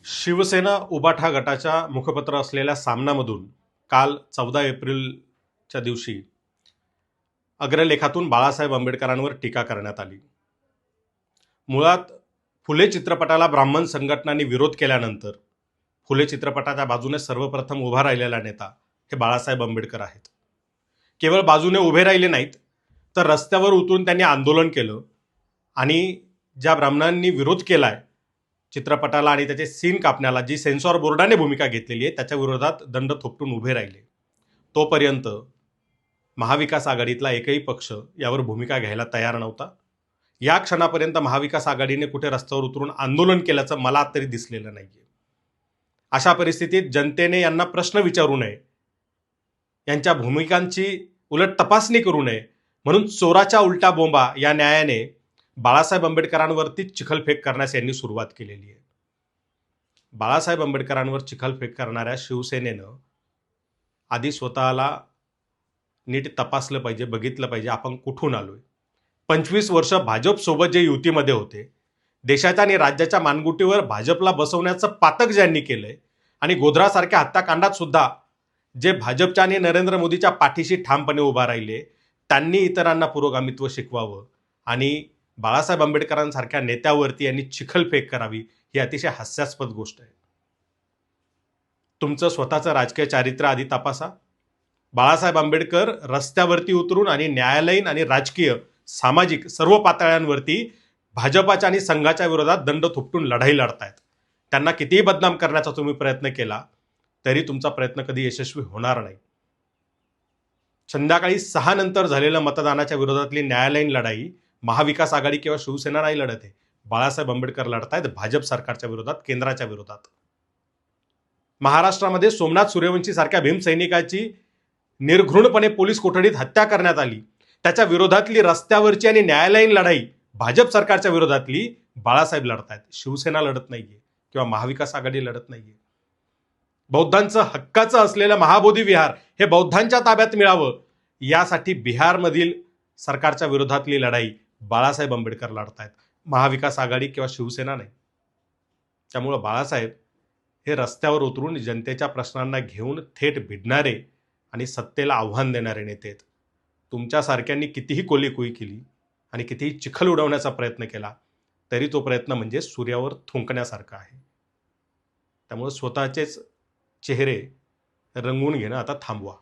शिवसेना उबाठा गटाच्या मुखपत्र असलेल्या सामनामधून काल 14 एप्रिलच्या दिवशी अग्रलेखातून बाळासाहेब आंबेडकरांवर टीका करण्यात आली. मुळात फुले चित्रपटाला ब्राह्मण संघटनांनी विरोध केल्यानंतर फुले चित्रपटाच्या बाजूने सर्वप्रथम उभा राहिलेला नेता हे बाळासाहेब आंबेडकर आहेत. केवळ बाजूने उभे राहिले नाहीत तर रस्त्यावर उतरून त्यांनी आंदोलन केलं आणि ज्या ब्राह्मणांनी विरोध केलाय चित्रपटाला आणि त्याचे सीन कापण्याला जी सेन्सॉर बोर्डाने भूमिका घेतलेली आहे त्याच्या विरोधात दंड थोपटून उभे राहिले. तोपर्यंत महाविकास आघाडीतला एकही पक्ष यावर भूमिका घ्यायला तयार नव्हता. या क्षणापर्यंत महाविकास आघाडीने कुठे रस्त्यावर उतरून आंदोलन केल्याचं मला तरी दिसलेलं नाहीये. अशा परिस्थितीत जनतेने यांना प्रश्न विचारू नये, यांच्या भूमिकांची उलट तपासणी करू नये म्हणून चोराच्या उलटा बोंबा या न्यायाने बाळासाहेब आंबेडकरांवरती चिखलफेक करण्यास यांनी सुरुवात केलेली आहे. बाळासाहेब आंबेडकरांवर चिखलफेक करणाऱ्या शिवसेनेनं आधी स्वतःला नीट तपासलं पाहिजे, बघितलं पाहिजे आपण कुठून आलोय. 25 वर्ष भाजपसोबत जे युतीमध्ये होते, देशाच्या आणि राज्याच्या मानगुटीवर भाजपला बसवण्याचं पातक ज्यांनी केलंय आणि गोध्रासारख्या हत्याकांडात सुद्धा जे भाजपच्या आणि नरेंद्र मोदीच्या पाठीशी ठामपणे उभा राहिले, त्यांनी इतरांना पुरोगामित्व शिकवावं आणि बाळासाहेब आंबेडकरांसारख्या नेत्यावरती यांनी चिखलफेक करावी ही अतिशय हास्यास्पद गोष्ट आहे. तुमचं स्वतःचं राजकीय चारित्र्य आधी तपासा. बाळासाहेब आंबेडकर रस्त्यावरती उतरून आणि न्यायालयीन आणि राजकीय सामाजिक सर्व पातळ्यांवरती भाजपाच्या आणि संघाच्या विरोधात दंड थोपटून लढाई लढतायत. त्यांना कितीही बदनाम करण्याचा तुम्ही प्रयत्न केला तरी तुमचा प्रयत्न कधी यशस्वी होणार नाही. संध्याकाळी 6 नंतर झालेल्या मतदानाच्या विरोधातली न्यायालयीन लढाई महाविकास आघाडी किंवा शिवसेना नाही लढत आहे, बाळासाहेब आंबेडकर लढतायत भाजप सरकारच्या विरोधात, केंद्राच्या विरोधात. महाराष्ट्रामध्ये सोमनाथ सूर्यवंशी सारख्या भीमसैनिकाची निर्घृणपणे पोलीस कोठडीत हत्या करण्यात आली, त्याच्या विरोधातली रस्त्यावरची आणि न्यायालयीन लढाई भाजप सरकारच्या विरोधातली बाळासाहेब लढतायत, शिवसेना लढत नाहीये किंवा महाविकास आघाडी लढत नाहीये. बौद्धांचं हक्काचं असलेलं महाबोधी विहार हे बौद्धांच्या ताब्यात मिळावं यासाठी बिहारमधील सरकारच्या विरोधातली लढाई बाळासाहेब आंबेडकर लढतायत, महाविकास आघाडी किंवा शिवसेना नाही. त्यामुळं बाळासाहेब हे रस्त्यावर उतरून जनतेच्या प्रश्नांना घेऊन थेट भिडणारे आणि सत्तेला आव्हान देणारे नेते आहेत. तुमच्यासारख्यांनी कितीही कोलीकुई केली आणि कितीही चिखल उडवण्याचा प्रयत्न केला तरी तो प्रयत्न म्हणजे सूर्यावर थुंकण्यासारखा आहे. त्यामुळे स्वतःचेच चेहरे रंगवून घेणं आता थांबवा.